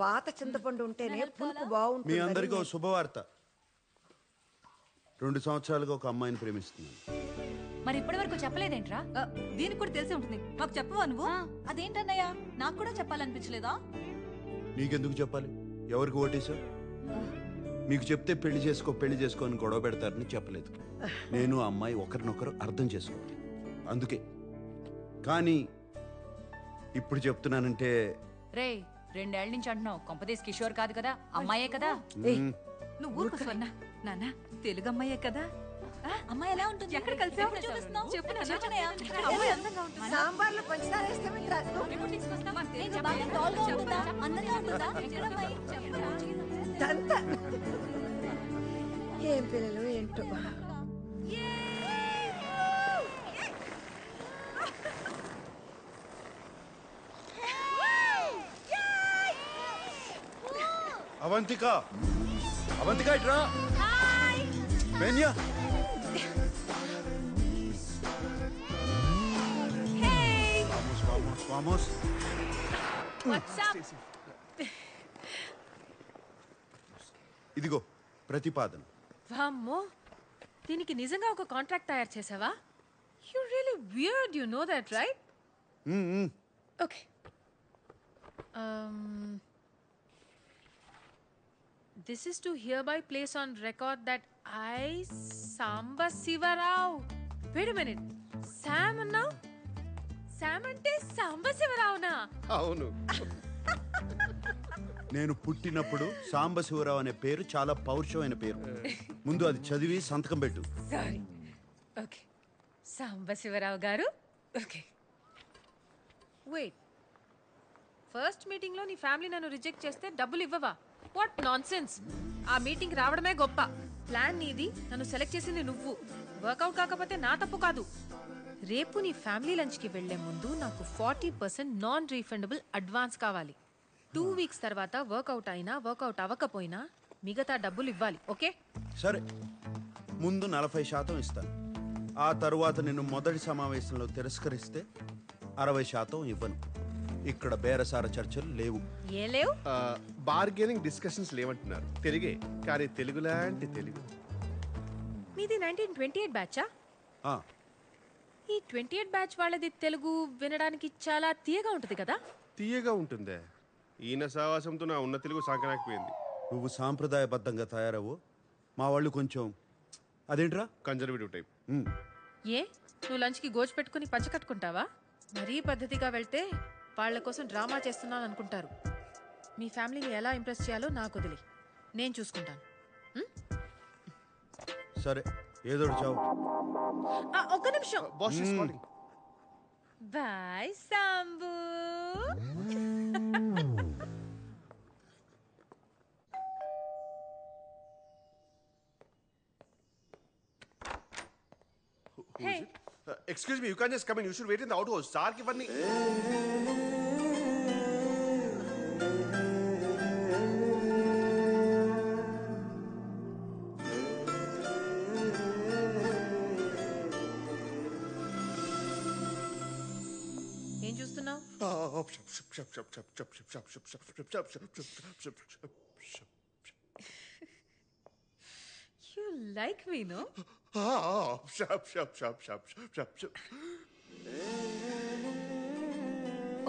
పాత చింతపండు ఉంటేనే పులుపు మీ బాగుంటుంది. అందరికీ ఓ శుభవార్త. 2 సంవత్సరాలుగా ఒక అమ్మాయిని ప్రేమిస్తున్నాను. మరి ఇప్పటి వరకు చెప్పలేదేంట్రా? దీనికి కూడా తెలిసి ఉంటుంది. మాకు చెప్పవా నువ్వు? అదేంటన్నయ్య, నాకు కూడా చెప్పాలనిపించలేదా? నీకెందుకు చెప్పాలి? ఎవరికి ఓటేశావు? మీకు చెప్తే పెళ్లి చేసుకో అని గొడవ పెడతారని చెప్పలేదు. నేను ఆ అమ్మాయి ఒకరినొకరు అర్థం చేసుకోవాలి, అందుకే. కానీ ఇప్పుడు చెప్తున్నానంటే రే, 2 ఏళ్ల నుంచి అంటున్నావు, కొంపదీస్ కిషోర్ కాదు కదా, అమ్మాయే కదా? నువ్వు ఊరుకో స్వర్ణ. నాన్న తెలుగు అమ్మాయే కదా. అమ్మాయి ఎలా ఉంటుంది? ఎక్కడ కలిసావు? చూపిస్తున్నావు? చెప్పు నాన్న. చెప్పనయ్య. అమ్మాయి అందంగా ఉంటుంది. సాంబార్లో పంచదార వేస్తామేంట్రా? ఎప్పుడు తీసుకొస్తావు? మాకు ఏం తెలుగు బాగా అమ్మాయి. టాల్గా ఉంటుందా? అందంగా ఉంటుందా? ఎక్కడ అమ్మాయి? దంత. ఏం పిల్లలు ఏంటో. అవంతిక, అవంతిక ఇట్రా. బెన్యా, వామోస్, వామోస్. ఇదిగో ప్రతిపాదన. వామ్మో, దీనికి నిజంగా ఒక కాంట్రాక్ట్ తయారు చేసావా? You really weird, you know that right? Okay. This is to hereby place on record that I, Samba Sivarao. Wait a minute. Sam now? Sam ante Samba Sivarao na? అవును. నేను పుట్టినప్పుడు సాంబశివరావు అనే పేరు చాలా పౌరుషమైన పేరు. ముందు అది చదివి సంతకం పెట్టు. Sorry. Okay. Samba Sivarao garu. Okay. Wait. First meeting లో నీ ఫ్యామిలీ నన్ను రిజెక్ట్ చేస్తే డబ్బులు ఇవ్వవా? వాట్ నాన్ సెన్స్. ఆ మీటింగ్ రావడమే గొప్ప. ప్లాన్ నీది, నన్ను సెలెక్ట్ చేసింది నువ్వు. వర్కౌట్ కాకపోతే నా తప్పు కాదు. రేపు నీ ఫ్యామిలీ లంచ్ కి వెళ్లే ముందు నాకు 40% నాన్ రీఫండబుల్ అడ్వాన్స్ కావాలి. 2 వీక్స్ తర్వాత వర్కౌట్ అయినా వర్కౌట్ అవ్వకపోయినా మిగతా డబ్బులు ఇవ్వాలి. ఓకే? సరే, ముందు 40% ఇస్తాను. ఆ తరువాత నిన్ను మొదటి సమావేశంలో తిరస్కరిస్తే 60% ఇవ్వను. ఇక్కడ బేరసార చర్చలు లేవు. ఏ లేవు? బార్గెనింగ్ డిస్కషన్స్ లేవంటున్నారు. తెలుగే, కానీ తెలుగు లాంటి తెలుగు. మీది 1928 బ్యాచా? ఈ 28 బ్యాచ్ వాళ్ళది తెలుగు వినడానికి చాలా తీయగా ఉంటుంది కదా? తీయగా ఉంటుందే. ఈయన సావాసంతో నా ఉన్న తెలుగు సాగనాకపోయింది. నువ్వు సాంప్రదాయబద్ధంగా తయారవు, మా వాళ్ళు కొంచెం అదేంట్రా కన్జర్వేటివ్ టైప్. ఏ, నువ్వు లంచ్కి గోజు పెట్టుకుని పంచ కట్టుకుంటావా? మరీ పద్ధతిగా వెళ్తే వాళ్ళ కోసం డ్రామా చేస్తున్నాను అనుకుంటారు. మీ ఫ్యామిలీని ఎలా ఇంప్రెస్ చేయాలో నాకు వదిలి, నేను చూసుకుంటాను. సరే, ఏదో చావు. ఒక్క నిమిషం. Bye Sambu. Hey. Excuse me, you can't just come in. You should wait in the outhouse. Sir ki vanni. ఏం చూస్తున్నావు? You like me, no?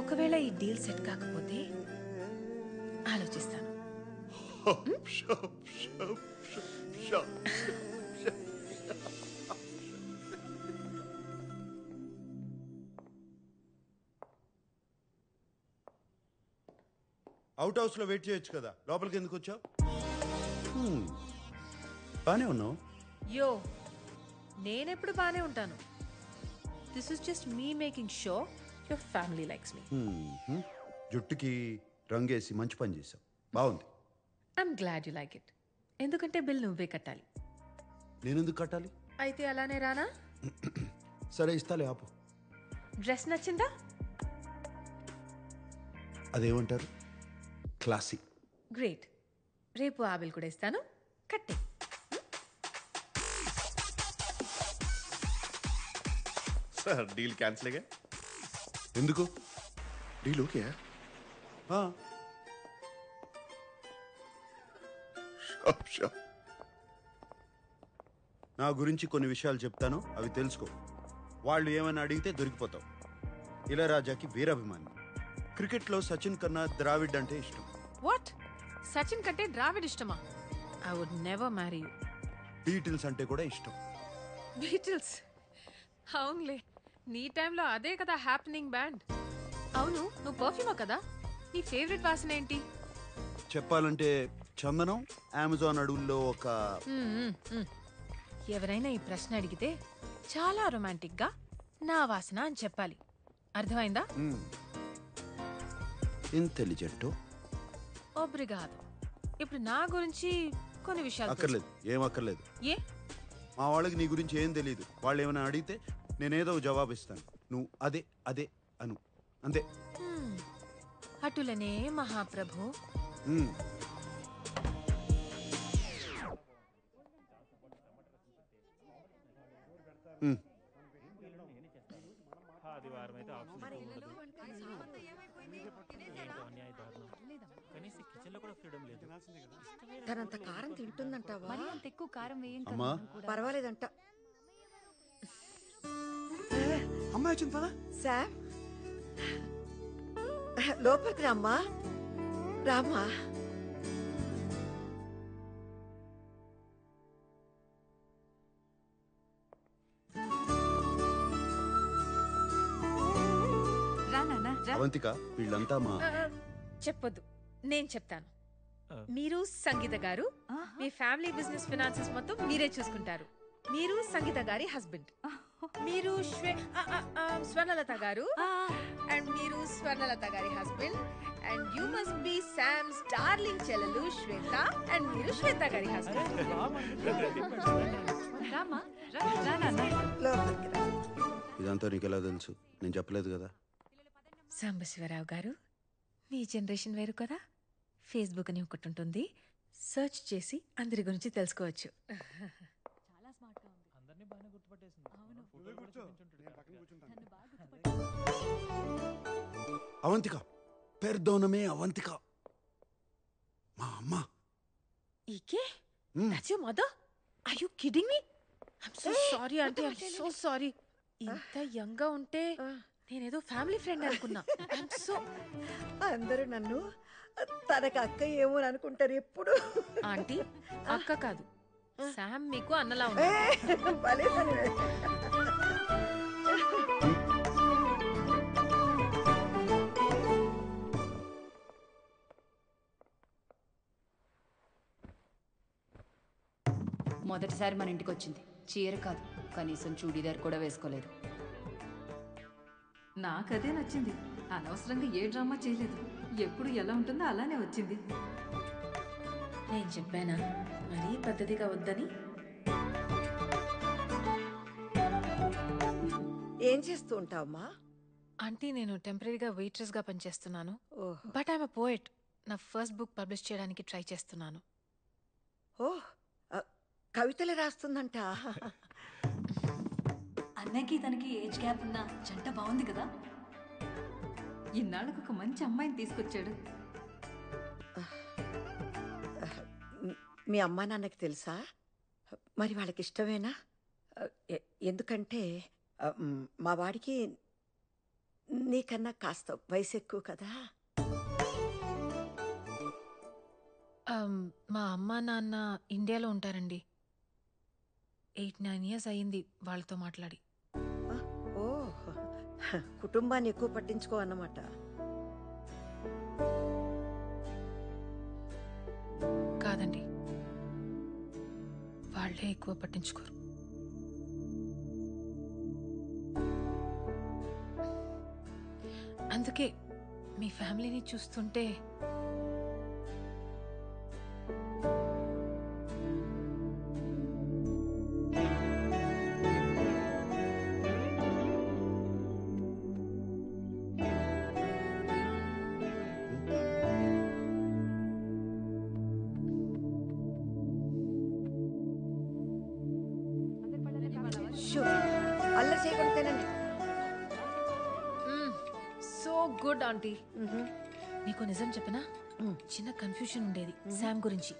ఒకవేళ ఈ డీల్ సెట్ కాకపోతే ఆలోచిస్తాను. అవుట్ హౌస్ లో వెయిట్ చేయొచ్చు కదా, లోపలికి ఎందుకు వచ్చావు? బానే ఉన్నావు. యో, నేనెప్పుడు బానే ఉంటాను. This is just me making show your family likes me. జుట్టుకి రంగేసి మంచి పని చేసావు, బాగుంది. I'm glad you like it. ఎందుకంటే బిల్ నువ్వే కట్టాలి. నేనెందుకు కట్టాలి? అయితే అలానే రానా? సరే, ఇస్తాలే, ఆపు. డ్రెస్ నచ్చిందా? అదేమంటారు, క్లాసీ. గ్రేట్. రేపు ఆ బిల్ కూడా ఇస్తాను, కట్టే. Sir, deal cancel. ఎందుకు? Deal okay. నా గురించి కొన్ని విషయాలు చెప్తాను, అవి తెలుసుకో. వాళ్ళు ఏమైనా అడిగితే దొరికిపోతావు. ఇళయరాజాకి వీరాభిమాని. క్రికెట్లో సచిన్ కన్నా ద్రావిడ్ అంటే ఇష్టం. వాట్? సచిన్ కంటే ద్రావిడ్ ఇష్టమా? I would never marry you. Beatles అంటే కూడా ఇష్టం. బీటిల్స్? అవునులే, నీ టైంలో అదే కదా హ్యాపెనింగ్ బ్యాండ్. అవును, నువ్వు పర్ఫ్యూమా కదా? నీ ఫేవరెట్ వాసన ఏంటి? చెప్పాలంటే చందనం. అమెజాన్ అడవుల్లో ఒక ఎవరైనా ఈ ప్రశ్న అడిగితే చాలా రొమాంటిక్ గా నా వాసన అని చెప్పాలి. అర్థమైందా? ఇంటెలిజెంట్. ఒబ్రిగాదో. ఇప్పుడు నా గురించి కొన్ని విషయాలు అక్కర్లేదు, ఏం అక్కర్లేదు. ఏ? మా వాళ్ళకి నీ గురించి ఏం తెలియదు. వాళ్ళు ఏమైనా అడిగితే నేనేదో జవాబు ఇస్తాను, నువ్వు అదే అదే అను, అంతే. అటులనే మహాప్రభు. తనంత కారం తింటుందంటావా? మరి అంత ఎక్కువ కారం వేయం అమ్మా, పర్వాలేదంట. అమ్మాయి వచ్చింది పదా. శామ్, లోపలికి రామ్మా. రామ్మా. రా నాన్న రా. అవంతిక, వీళ్ళంతా మా చెప్పొద్దు, నేను చెప్తాను. మీరు సంగీత గారు, మీ ఫ్యామిలీ బిజినెస్ ఫినాన్సెస్ మొత్తం మీరే చూసుకుంటారు. మీరు సంగీత గారి హస్బెండ్. మీరు స్వర్ణలత గారు, అండ్ మీరు స్వర్ణలత గారి husband. And you must be Sam's darling చెల్లెలు శ్వేత, అండ్ మీరు శ్వేత గారి హస్బెండ్. రామా రా రా నాన్న. లోపలికి రా. ఇదంతా నీకు ఎలా తెలుసు? నేను చెప్పలేదు కదా. సాంబశివరావు గారు, మీ జనరేషన్ వేరు కదా. ఫేస్బుక్ అని ఒకటి ఉంటుంది, సెర్చ్ చేసి అందరి గురించి తెలుసుకోవచ్చు. అవంతిక, పెర్దోనమే అవంతిక, మా అమ్మ. ఈకే? That's your mother? Are you kidding me? I'm so sorry auntie, I'm so sorry. ఇంత యంగ్ గా ఉంటే నేనేదో ఫ్యామిలీ ఫ్రెండ్ అనుకున్నా. I'm so... అందరూ నన్ను తనకు అక్క ఏమో అని అనుకుంటారు ఎప్పుడు. ఆంటీ, అక్క కాదు, శామ్ మీకు అన్నలా ఉంది. భలే తనవే. మొదటిసారి మన ఇంటికి వచ్చింది. చీర కాదు, కనీసం చూడీదార్ కూడా వేసుకోలేదు. నాకదే నచ్చింది. అనవసరంగా ఏ డ్రామా చేయలేదు. ఎప్పుడు ఎలా ఉంటుందో అలానే వచ్చింది. నేను చెప్పానా మరీ పద్ధతిగా వద్దని? ఏం చేస్తూ ఉంటావమ్మా? ఆంటీ, నేను టెంపరీగా వెయిట్రెస్ గా పనిచేస్తున్నాను. Oh. But I'm a poet. నా ఫస్ట్ బుక్ పబ్లిష్ చేయడానికి ట్రై చేస్తున్నాను. ఓహ్, కవితలు రాస్తుందంట. అన్నకి తనకి ఏజ్ గ్యాప్ ఉన్న జంట బాగుంది కదా. ఇన్నాళ్ళకు ఒక మంచి అమ్మాయిని తీసుకొచ్చాడు. మీ అమ్మా నాన్నకి తెలుసా? మరి వాళ్ళకి ఇష్టమేనా? ఎందుకంటే మా వాడికి నీకన్నా కాస్త వయసు ఎక్కువ కదా. మా అమ్మ నాన్న ఇండియాలో ఉంటారండి. 8-9 years అయ్యింది వాళ్ళతో మాట్లాడి. ఓ, కుటుంబాన్ని ఎక్కువ పట్టించుకో అన్నమాట. కాదండి, వాళ్ళే ఎక్కువ పట్టించుకోరు. అందుకే మీ ఫ్యామిలీని చూస్తుంటే అల్లరి చేయకుండా తినండి. So good aunty. నీకు నిజం చెప్పనా? చిన్న కన్ఫ్యూషన్ ఉండేది శామ్ గురించి.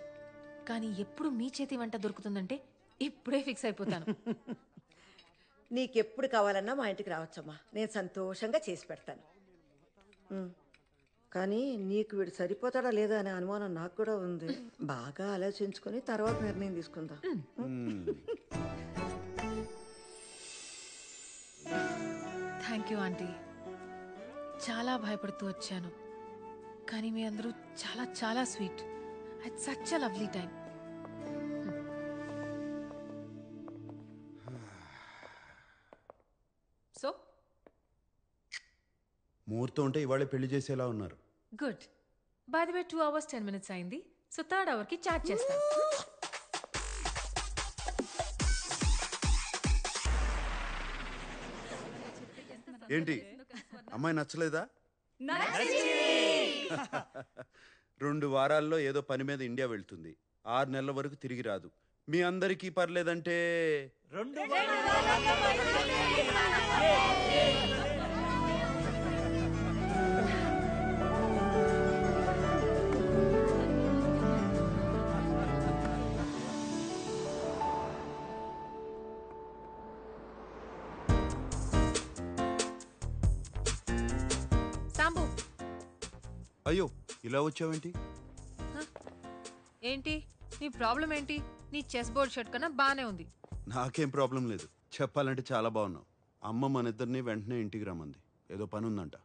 కానీ ఎప్పుడు మీ చేతి వంట దొరుకుతుందంటే ఇప్పుడే ఫిక్స్ అయిపోతాను. నీకెప్పుడు కావాలన్నా మా ఇంటికి రావచ్చమ్మా, నేను సంతోషంగా చేసి పెడతాను. కానీ నీకు వీడు సరిపోతాడా లేదా అనే అనుమానం నాకు కూడా ఉంది. బాగా ఆలోచించుకొని తర్వాత నిర్ణయం తీసుకుందాం. Thank you aunty. చాలా భయపడుతూ వచ్చాను, కానీ మీ అందరూ చాలా చాలా sweet. At such a lovely time. So ముహూర్తం ఉంటే ఇవాళే పెళ్లి చేసేలా ఉన్నారు. Good. By the way 2 hours 10 minutes అయింది. సో 3rd hourకి చాట్ చేస్తాను. ఏంటి అమ్మాయి నచ్చలేదా? 2 వారాల్లో ఏదో పని మీద ఇండియా వెళ్తుంది. 6 నెలల వరకు తిరిగి రాదు. మీ అందరికీ పర్లేదంటే సాంబు, అయ్యో ఇలా వచ్చావేంటి? ఏంటి నీ ప్రాబ్లం ఏంటి? నీ చెస్ బోర్డ్ షర్ట్ కన్నా బానే ఉంది. నాకేం ప్రాబ్లం లేదు. చెప్పాలంటే చాలా బాగున్నావు. అమ్మ మన ఇద్దరిని వెంటనే ఇంటికి రమ్మంది. ఏదో పని ఉందంట.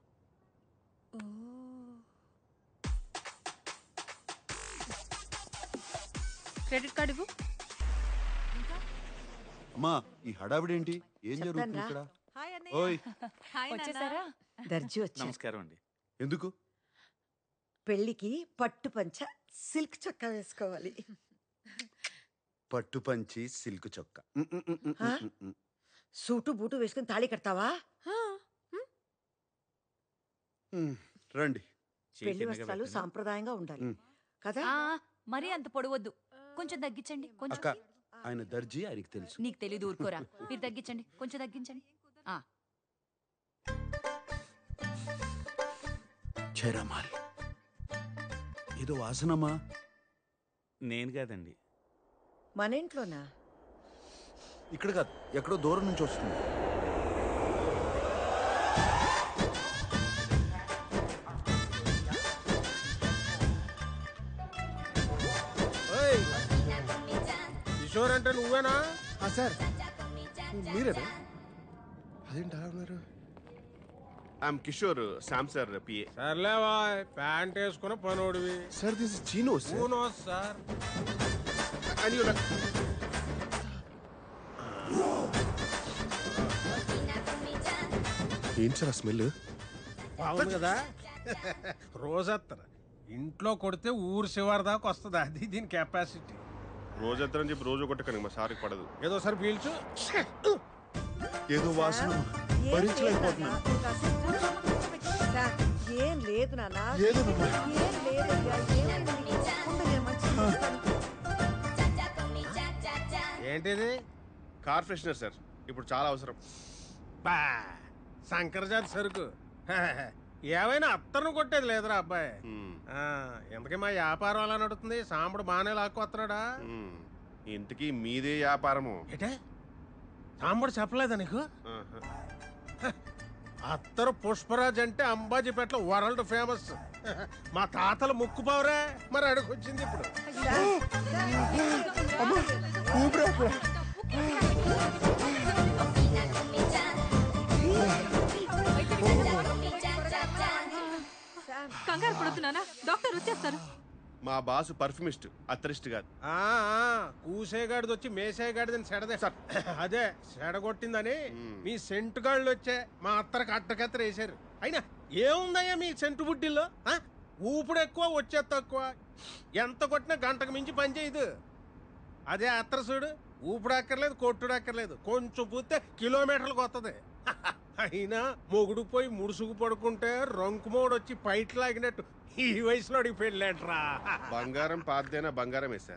క్రెడిట్ కార్డ్ ఇవ్వు. అమ్మా ఈ హడావిడేంటి? ఏం జరుగుతుంది ఇక్కడ? ఓయ్ వచ్చేసారా? దర్జీ వచ్చా. నమస్కారం అండి. ఎందుకు? పెళ్ళికి పట్టు పంచ సిల్క్ చొక్కా వేసుకోవాలి. పట్టు పంచి సిల్క్ చొక్కా. సూటు బూటు వేసుకుని తాళి కడతావా? రండి. పెళ్లి వస్త్రాలు సాంప్రదాయంగా ఉండాలి కదా. మరీ అంత పొడవద్దు, కొంచెం తగ్గించండి. కొంచెం. అక్క ఆయన దర్జీ, ఆయనకి తెలుసు. నీకు తెలీదు, ఊరుకోరా. మీరు తగ్గించండి, కొంచెం తగ్గించండి. చేరామాల్ ఏదో వాసనమ్మా. నేను కాదండి. మన ఇంట్లోనా? ఇక్కడ కాదు, ఎక్కడో దూరం నుంచి వస్తుంది. కిషోర్ అంటే నువ్వేనా? సార్ మీరేనా? అదేంటి అలా ఉన్నారు? I'm Kishore, Sam sir PA. సర్లేవా, ప్యాంట్ వేసుకున్న పనోడివి. Sir this is Chino sir. ఏంటి సార్ ఆ స్మెల్? బాగుంది కదా. రోజత్తర ఇంట్లో కొడితే ఊరు శివారు దాకా వస్తుంది. అది దీని కెపాసిటీ. రోజంతా చెప్పి రోజు కొట్టకండి, మా సార్కి పడదు. ఏదో సార్ పీల్చు. ఏదో వాసన భరించలేకపోతున్నాను. ఏం లేదు నాన్న. ఏదో ఏం లేదయ్యా, ఏమైంది? ఉండు, నేను మంచిగా చూస్తాను. ఏంటిది? కార్ ఫ్రెషనర్ సార్, ఇప్పుడు చాలా అవసరం. బా శంకరజాతి సరుకు. ఏమైనా అత్తను కొట్టేది లేదురా అబ్బాయి. ఎందుకే మా వ్యాపారం అలా నడుతుంది? సాంబడు బాగానే లాక్కొస్తున్నాడా? ఇంతకీ మీదే వ్యాపారము? ఏటే సాంబడు చెప్పలేదా నీకు? అత్తరు పుష్పరాజ్ అంటే అంబాజీపేటలో వరల్డ్ ఫేమస్. మా తాతలు ముక్కుపోవరే, మరి అడుగొచ్చింది ఇప్పుడు. కంగారు పడుతున్నానా? డాక్టర్ వచ్చేస్తారు. మా బాసు పర్ఫ్యూమిస్ట్, అత్తరిస్ట్ కాదు. కూసేగాడిది వచ్చి మేసేగాడిదని సెడదే. అదే సెడగొట్టిందని మీ సెంటు గాళ్ళు వచ్చే మా అత్తరికి అట్టకత్తర వేసారు. అయినా ఏముందయ్యా మీ సెంటు బుడ్డిల్లో? ఊపుడు ఎక్కువ, వచ్చే తక్కువ. ఎంత కొట్టినా గంటకు మించి పని చేయదు. అదే అత్తర చూడు, ఊపుడు అక్కర్లేదు, కొట్టుడు అక్కర్లేదు, కొంచెం పూస్తే కిలోమీటర్లకు వస్తుంది. అయినా మొగుడు పోయి ముడుసుకు పడుకుంటే రంకుమోడు వచ్చి పైట్ లాగినట్టు ఈ వయసులో అడిగి పెళ్ళాట్రా. బంగారం పాతదైనా బంగారం వేశారు.